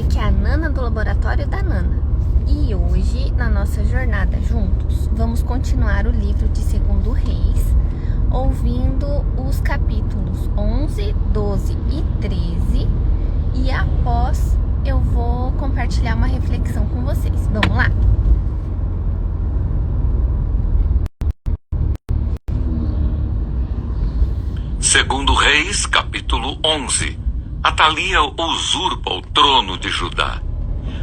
gente, aqui é a Nana do Laboratório da Nana. E hoje, na nossa jornada juntos, vamos continuar o livro de 2 Reis, ouvindo os capítulos 11, 12 e 13. E após, eu vou compartilhar uma reflexão com vocês. Vamos lá? Segundo Reis, capítulo 11. Atalia usurpa o trono de Judá.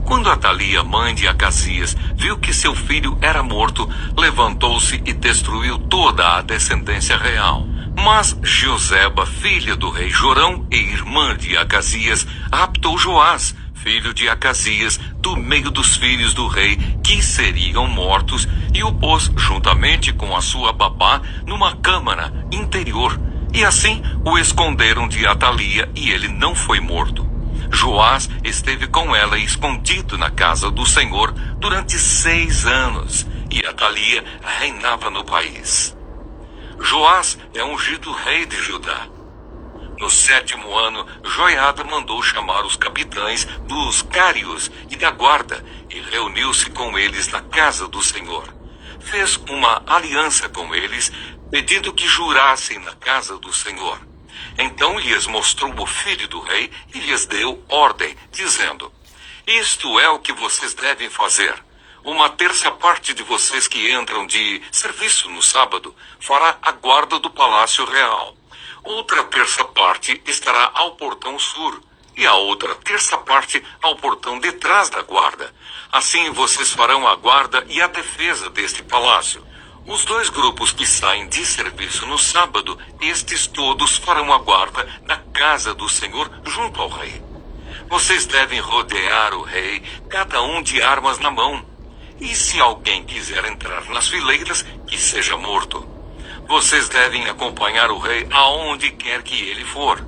Quando Atalia, mãe de Acasias, viu que seu filho era morto, levantou-se e destruiu toda a descendência real. Mas Joseba, filha do rei Jorão e irmã de Acasias, raptou Joás, filho de Acasias, do meio dos filhos do rei, que seriam mortos, e o pôs juntamente com a sua babá numa câmara interior. E assim o esconderam de Atalia, e ele não foi morto. Joás esteve com ela escondido na casa do Senhor durante 6 anos, e Atalia reinava no país. Joás é ungido rei de Judá. No 7º ano, Joiada mandou chamar os capitães dos cários e da guarda, e reuniu-se com eles na casa do Senhor. Fez uma aliança com eles, pedindo que jurassem na casa do Senhor. Então lhes mostrou o filho do rei e lhes deu ordem, dizendo: isto é o que vocês devem fazer. 1/3 de vocês que entram de serviço no sábado fará a guarda do palácio real. Outra 1/3 estará ao portão sul, e a outra 1/3 ao portão de trás da guarda. Assim vocês farão a guarda e a defesa deste palácio. Os 2 grupos que saem de serviço no sábado, estes todos farão a guarda da casa do Senhor junto ao rei. Vocês devem rodear o rei, cada um de armas na mão. E se alguém quiser entrar nas fileiras, que seja morto. Vocês devem acompanhar o rei aonde quer que ele for.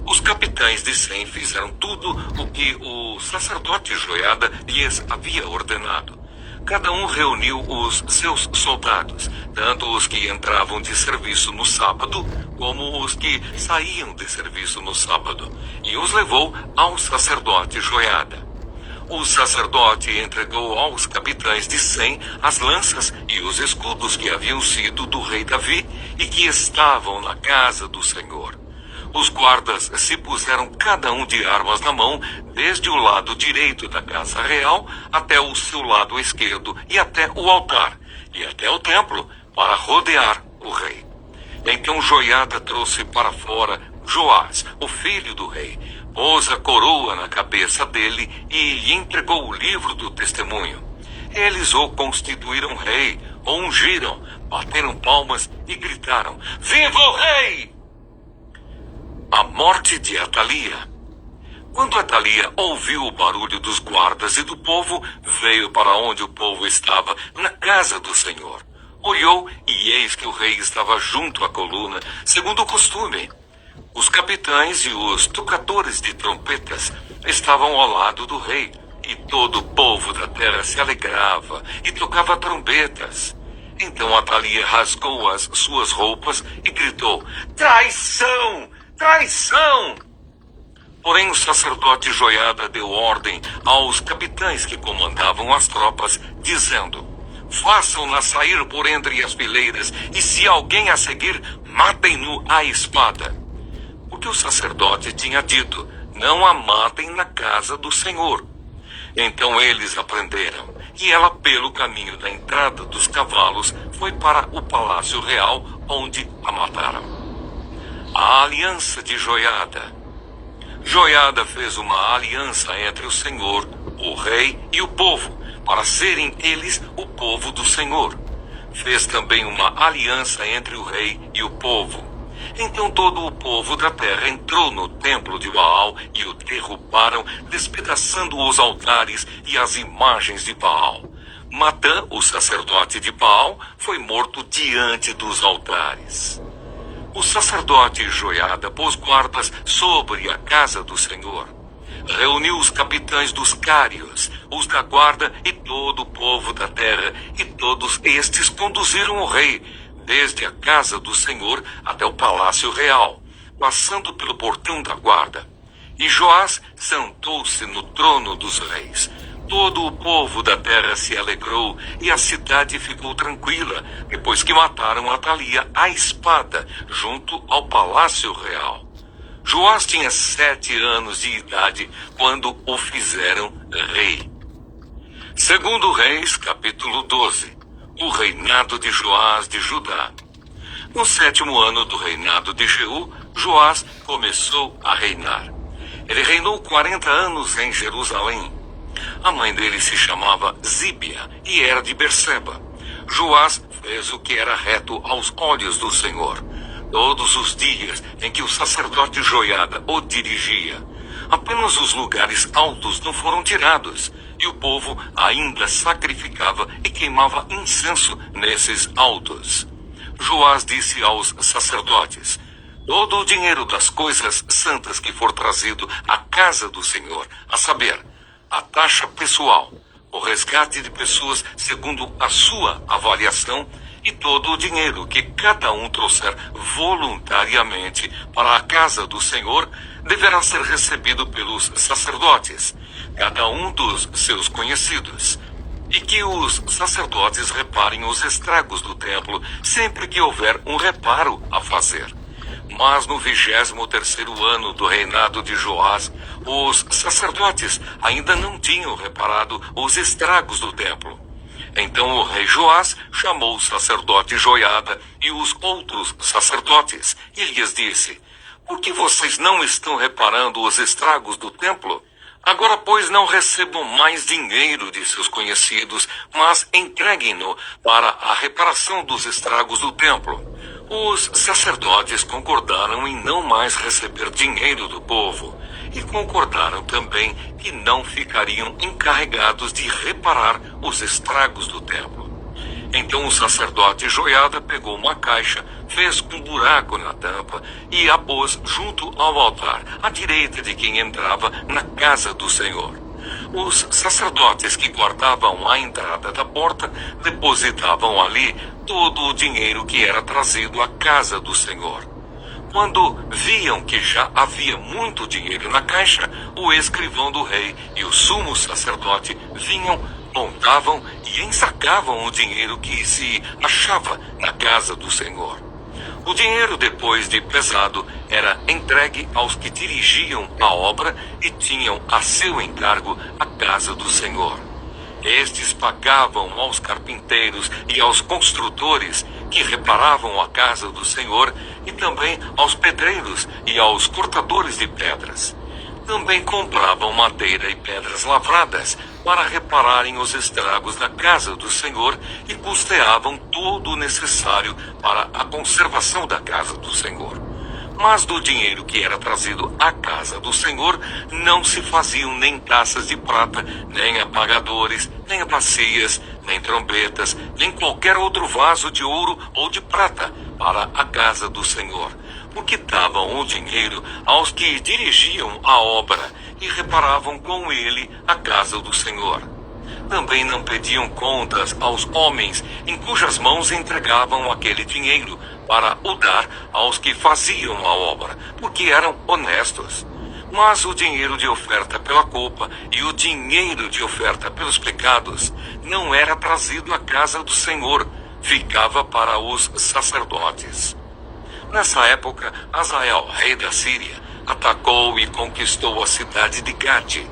Os capitães de 100 fizeram tudo o que o sacerdote Joiada lhes havia ordenado. Cada um reuniu os seus soldados, tanto os que entravam de serviço no sábado, como os que saíam de serviço no sábado, e os levou ao sacerdote Joiada. O sacerdote entregou aos capitães de 100 as lanças e os escudos que haviam sido do rei Davi e que estavam na casa do Senhor. Os guardas se puseram cada um de armas na mão, desde o lado direito da casa real até o seu lado esquerdo, e até o altar, e até o templo, para rodear o rei. Então Joiada trouxe para fora Joás, o filho do rei, pôs a coroa na cabeça dele e lhe entregou o livro do testemunho. Eles o constituíram rei, o ungiram, bateram palmas e gritaram: viva o rei! A morte de Atalia. Quando Atalia ouviu o barulho dos guardas e do povo, veio para onde o povo estava, na casa do Senhor. Olhou e eis que o rei estava junto à coluna, segundo o costume. Os capitães e os tocadores de trompetas estavam ao lado do rei, e todo o povo da terra se alegrava e tocava trombetas. Então Atalia rasgou as suas roupas e gritou: traição! Traição! Porém o sacerdote Joiada deu ordem aos capitães que comandavam as tropas, dizendo: façam-na sair por entre as fileiras, e se alguém a seguir, matem-no à espada. Porque o sacerdote tinha dito: não a matem na casa do Senhor. Então eles a prenderam, e ela, pelo caminho da entrada dos cavalos, foi para o palácio real, onde a mataram. A aliança de Joiada. Joiada fez uma aliança entre o Senhor, o rei e o povo, para serem eles o povo do Senhor. Fez também uma aliança entre o rei e o povo. Então todo o povo da terra entrou no templo de Baal e o derrubaram, despedaçando os altares e as imagens de Baal. Matã, o sacerdote de Baal, foi morto diante dos altares. O sacerdote Joiada pôs guardas sobre a casa do Senhor. Reuniu os capitães dos cários, os da guarda e todo o povo da terra, e todos estes conduziram o rei, desde a casa do Senhor até o palácio real, passando pelo portão da guarda. E Joás sentou-se no trono dos reis. Todo o povo da terra se alegrou e a cidade ficou tranquila, depois que mataram Atalia à espada, junto ao palácio real. Joás tinha 7 anos de idade quando o fizeram rei. Segundo Reis, capítulo 12. O reinado de Joás de Judá. No 7º ano do reinado de Jeú, Joás começou a reinar. Ele reinou 40 anos em Jerusalém. A mãe dele se chamava Zíbia e era de Berseba. Joás fez o que era reto aos olhos do Senhor. Todos os dias em que o sacerdote Joiada o dirigia, apenas os lugares altos não foram tirados, e o povo ainda sacrificava e queimava incenso nesses altos. Joás disse aos sacerdotes: todo o dinheiro das coisas santas que for trazido à casa do Senhor, a saber, a taxa pessoal, o resgate de pessoas segundo a sua avaliação e todo o dinheiro que cada um trouxer voluntariamente para a casa do Senhor deverá ser recebido pelos sacerdotes, cada um dos seus conhecidos, e que os sacerdotes reparem os estragos do templo sempre que houver um reparo a fazer. Mas no 23º ano do reinado de Joás, os sacerdotes ainda não tinham reparado os estragos do templo. Então o rei Joás chamou o sacerdote Joiada e os outros sacerdotes e lhes disse: por que vocês não estão reparando os estragos do templo? Agora, pois, não recebam mais dinheiro de seus conhecidos, mas entreguem-no para a reparação dos estragos do templo. Os sacerdotes concordaram em não mais receber dinheiro do povo e concordaram também que não ficariam encarregados de reparar os estragos do templo. Então o sacerdote Joiada pegou uma caixa, fez um buraco na tampa e a pôs junto ao altar, à direita de quem entrava na casa do Senhor. Os sacerdotes que guardavam a entrada da porta depositavam ali todo o dinheiro que era trazido à casa do Senhor. Quando viam que já havia muito dinheiro na caixa, o escrivão do rei e o sumo sacerdote vinham, contavam e ensacavam o dinheiro que se achava na casa do Senhor. O dinheiro, depois de pesado, era entregue aos que dirigiam a obra e tinham a seu encargo a casa do Senhor. Estes pagavam aos carpinteiros e aos construtores que reparavam a casa do Senhor e também aos pedreiros e aos cortadores de pedras. Também compravam madeira e pedras lavradas para repararem os estragos da casa do Senhor e custeavam todo o necessário para a conservação da casa do Senhor. Mas do dinheiro que era trazido à casa do Senhor não se faziam nem taças de prata, nem apagadores, nem bacias, nem trombetas, nem qualquer outro vaso de ouro ou de prata para a casa do Senhor, porque davam o dinheiro aos que dirigiam a obra e reparavam com ele a casa do Senhor. Também não pediam contas aos homens em cujas mãos entregavam aquele dinheiro para o dar aos que faziam a obra, porque eram honestos. Mas o dinheiro de oferta pela culpa e o dinheiro de oferta pelos pecados não era trazido à casa do Senhor, ficava para os sacerdotes. Nessa época, Hazael, rei da Síria, atacou e conquistou a cidade de Gate.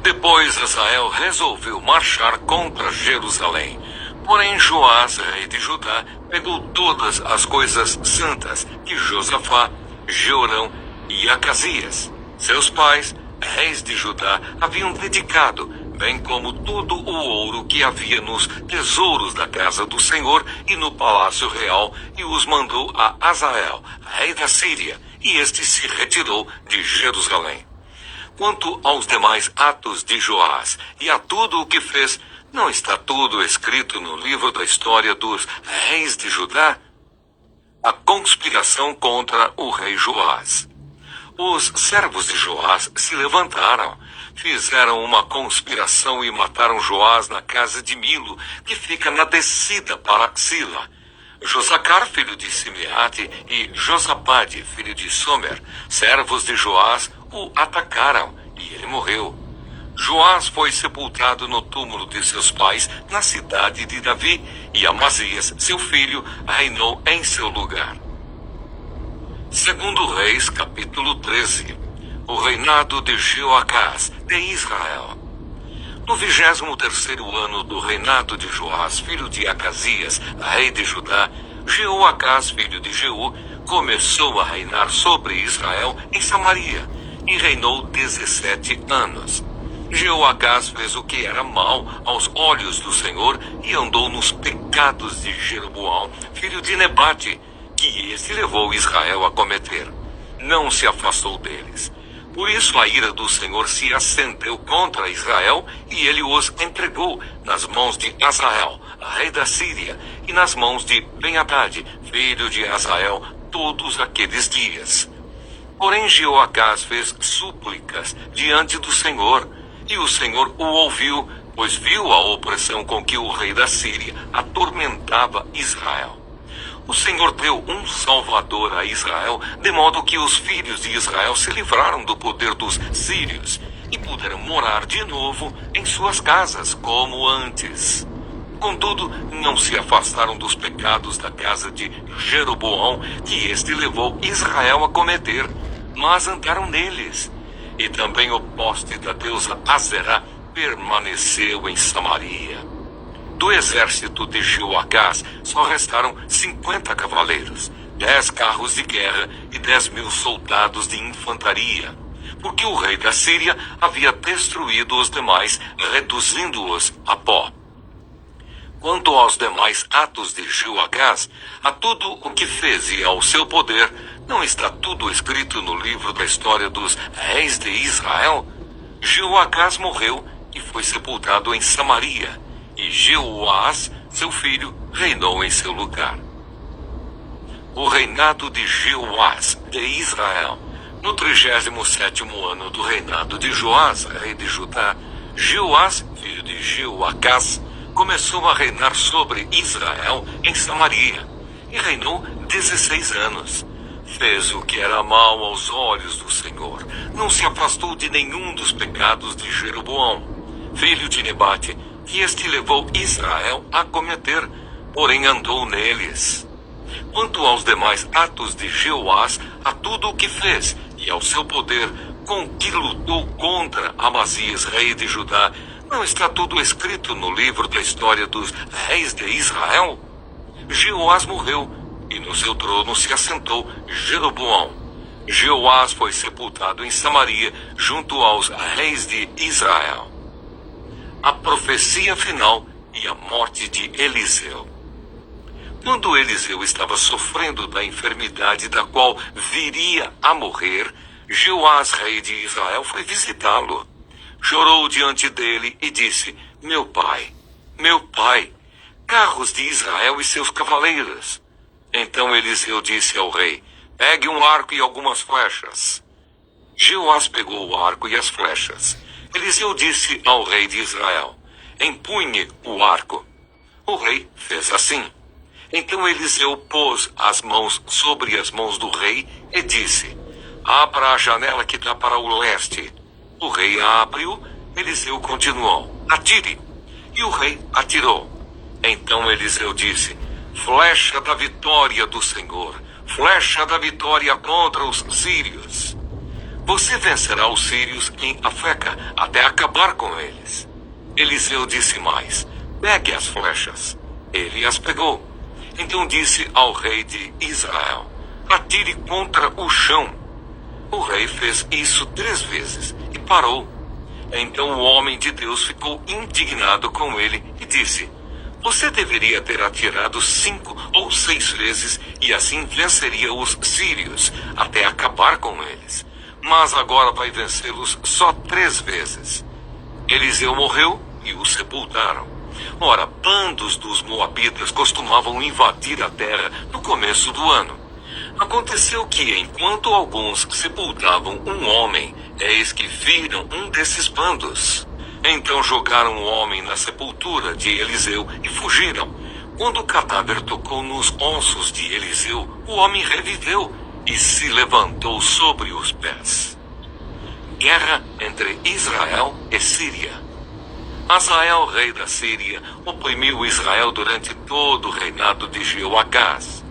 Depois Hazael resolveu marchar contra Jerusalém. Porém Joás, rei de Judá, pegou todas as coisas santas que Josafá, Jeorão e Acasias, seus pais, reis de Judá, haviam dedicado, bem como todo o ouro que havia nos tesouros da casa do Senhor e no palácio real, e os mandou a Hazael, rei da Síria, e este se retirou de Jerusalém. Quanto aos demais atos de Joás e a tudo o que fez, não está tudo escrito no livro da história dos reis de Judá? A conspiração contra o rei Joás. Os servos de Joás se levantaram, fizeram uma conspiração e mataram Joás na casa de Milo, que fica na descida para Sila. Josacar, filho de Simeate, e Josabade, filho de Somer, servos de Joás, o atacaram e ele morreu. Joás foi sepultado no túmulo de seus pais na cidade de Davi e Amazias, seu filho, reinou em seu lugar. Segundo Reis, capítulo 13. O reinado de Jeoacás, de Israel. No 23º ano do reinado de Joás, filho de Acasias, rei de Judá, Jeoacás, filho de Jeú, começou a reinar sobre Israel em Samaria, e reinou 17 anos. Jeoacás fez o que era mal aos olhos do Senhor e andou nos pecados de Jeroboão, filho de Nebate, que este levou Israel a cometer. Não se afastou deles. Por isso a ira do Senhor se acendeu contra Israel e ele os entregou nas mãos de Azael, rei da Síria, e nas mãos de Ben-Hadad, filho de Azael, todos aqueles dias. Porém Jeoacás fez súplicas diante do Senhor, e o Senhor o ouviu, pois viu a opressão com que o rei da Síria atormentava Israel. O Senhor deu um salvador a Israel, de modo que os filhos de Israel se livraram do poder dos sírios e puderam morar de novo em suas casas, como antes. Contudo, não se afastaram dos pecados da casa de Jeroboão, que este levou Israel a cometer, mas andaram neles. E também o poste da deusa Azerá permaneceu em Samaria. Do exército de Jeoacás só restaram 50 cavaleiros, 10 carros de guerra e 10.000 soldados de infantaria, porque o rei da Síria havia destruído os demais, reduzindo-os a pó. Quanto aos demais atos de Jeoacás, a tudo o que fez e ao seu poder, não está tudo escrito no livro da história dos reis de Israel? Jeoacás morreu e foi sepultado em Samaria, e Jeoás, seu filho, reinou em seu lugar. O reinado de Jeoás, de Israel. No 37º ano do reinado de Joás, rei de Judá, Jeoás, filho de Jeoacás, começou a reinar sobre Israel em Samaria, e reinou 16 anos. Fez o que era mal aos olhos do Senhor, não se afastou de nenhum dos pecados de Jeroboão, filho de Nebate, que este levou Israel a cometer, porém andou neles. Quanto aos demais atos de Jeoás, a tudo o que fez, e ao seu poder, com que lutou contra Amazias, rei de Judá, não está tudo escrito no livro da história dos reis de Israel? Jeoás morreu, e no seu trono se assentou Jeroboão. Jeoás foi sepultado em Samaria, junto aos reis de Israel. A profecia final e a morte de Eliseu. Quando Eliseu estava sofrendo da enfermidade da qual viria a morrer, Jeoás, rei de Israel, foi visitá-lo. Chorou diante dele e disse: meu pai, carros de Israel e seus cavaleiros. Então Eliseu disse ao rei: pegue um arco e algumas flechas. Jeoás pegou o arco e as flechas. Eliseu disse ao rei de Israel: empunhe o arco. O rei fez assim. Então Eliseu pôs as mãos sobre as mãos do rei e disse: abra a janela que dá para o leste. O rei a abriu. Eliseu continuou: atire. E o rei atirou. Então Eliseu disse: flecha da vitória do Senhor, flecha da vitória contra os sírios. Você vencerá os sírios em Afeca, até acabar com eles. Eliseu disse mais: pegue as flechas. Ele as pegou. Então disse ao rei de Israel: atire contra o chão. O rei fez isso 3 vezes e parou. Então o homem de Deus ficou indignado com ele e disse: você deveria ter atirado 5 ou 6 vezes e assim venceria os sírios, até acabar com eles. Mas agora vai vencê-los só 3 vezes. Eliseu morreu e o sepultaram. Ora, bandos dos moabitas costumavam invadir a terra no começo do ano. Aconteceu que, enquanto alguns sepultavam um homem, eis que viram um desses bandos. Então jogaram o homem na sepultura de Eliseu e fugiram. Quando o cadáver tocou nos ossos de Eliseu, o homem reviveu e se levantou sobre os pés. guerra entre Israel e Síria. Hazael, rei da Síria, oprimiu Israel durante todo o reinado de Jeoacás.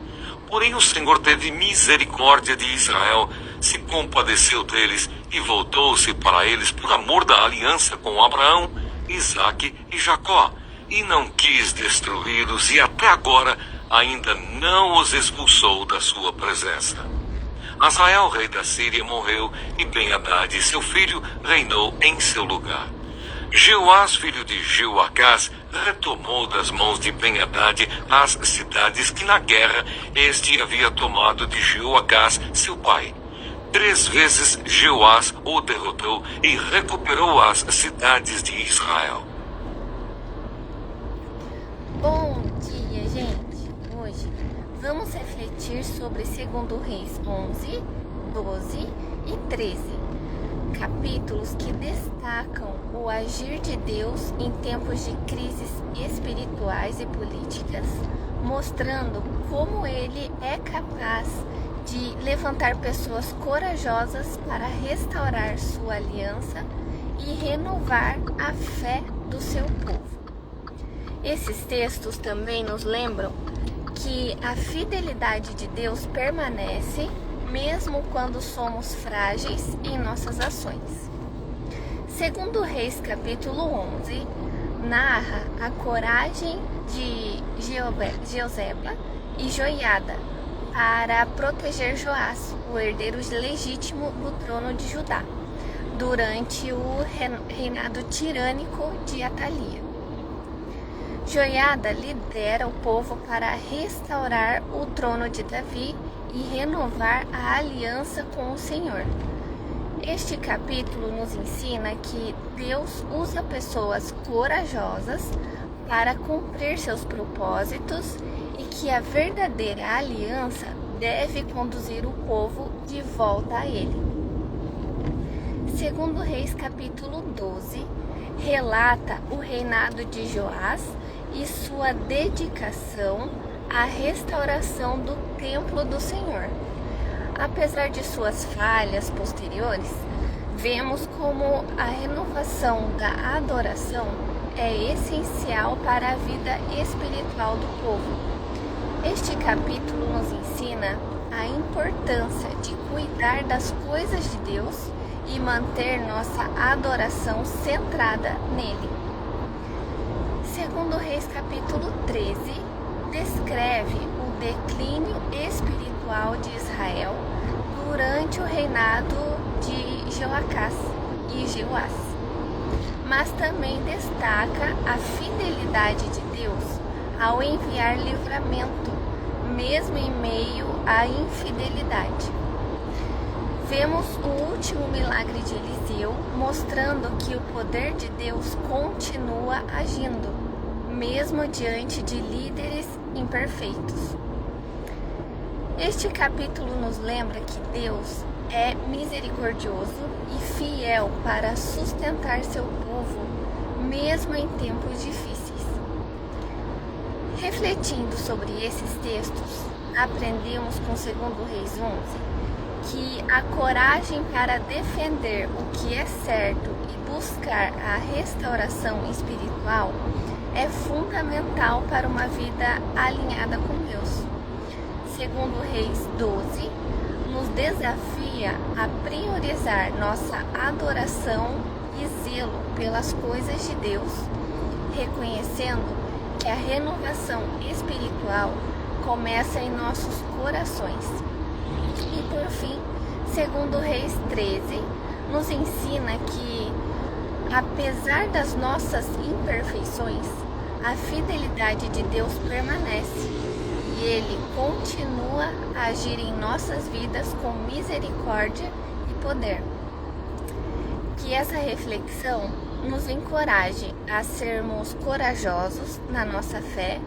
Porém o Senhor teve misericórdia de Israel, se compadeceu deles e voltou-se para eles por amor da aliança com Abraão, Isaque e Jacó, e não quis destruí-los e até agora ainda não os expulsou da sua presença. Hazael, rei da Síria, morreu e Ben-Hadad, seu filho, reinou em seu lugar. Jeoás, filho de Jeoacás, retomou das mãos de Ben-Hadad as cidades que na guerra este havia tomado de Jeoacás, seu pai. 3 vezes Jeoás o derrotou e recuperou as cidades de Israel. Bom dia, gente! Hoje vamos refletir sobre 2 Reis 11, 12 e 13, capítulos que destacam o agir de Deus em tempos de crises espirituais e políticas, mostrando como Ele é capaz de levantar pessoas corajosas para restaurar sua aliança e renovar a fé do seu povo. Esses textos também nos lembram que a fidelidade de Deus permanece mesmo quando somos frágeis em nossas ações. 2 Reis capítulo 11 narra a coragem de Jeoseba e Joiada para proteger Joás, o herdeiro legítimo do trono de Judá, durante o reinado tirânico de Atalia. Joiada lidera o povo para restaurar o trono de Davi e renovar a aliança com o Senhor. Este capítulo nos ensina que Deus usa pessoas corajosas para cumprir seus propósitos e que a verdadeira aliança deve conduzir o povo de volta a Ele. 2 Reis capítulo 12 relata o reinado de Joás e sua dedicação à restauração do templo do Senhor. Apesar de suas falhas posteriores, vemos como a renovação da adoração é essencial para a vida espiritual do povo. Este capítulo nos ensina a importância de cuidar das coisas de Deus e manter nossa adoração centrada nele. 2 Reis capítulo 13 descreve o declínio espiritual de Israel durante o reinado de Jeoacás e Jeoás, mas também destaca a fidelidade de Deus ao enviar livramento, mesmo em meio à infidelidade. Vemos o último milagre de Eliseu, mostrando que o poder de Deus continua agindo, mesmo diante de líderes imperfeitos. Este capítulo nos lembra que Deus é misericordioso e fiel para sustentar seu povo, mesmo em tempos difíceis. Refletindo sobre esses textos, aprendemos com 2 Reis 11 que a coragem para defender o que é certo e buscar a restauração espiritual é fundamental para uma vida alinhada com Deus. 2 Reis 12 nos desafia a priorizar nossa adoração e zelo pelas coisas de Deus, reconhecendo que a renovação espiritual começa em nossos corações. E por fim, 2 Reis 13 nos ensina que, apesar das nossas imperfeições, a fidelidade de Deus permanece e Ele continua a agir em nossas vidas com misericórdia e poder. Que essa reflexão nos encoraje a sermos corajosos na nossa fé,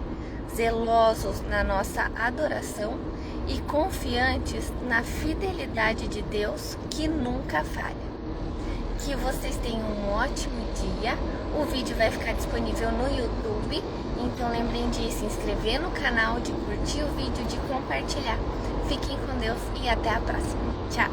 zelosos na nossa adoração e confiantes na fidelidade de Deus que nunca falha. Que vocês tenham um ótimo dia. O vídeo vai ficar disponível no YouTube, então lembrem de se inscrever no canal, de curtir o vídeo, de compartilhar. Fiquem com Deus e até a próxima. Tchau!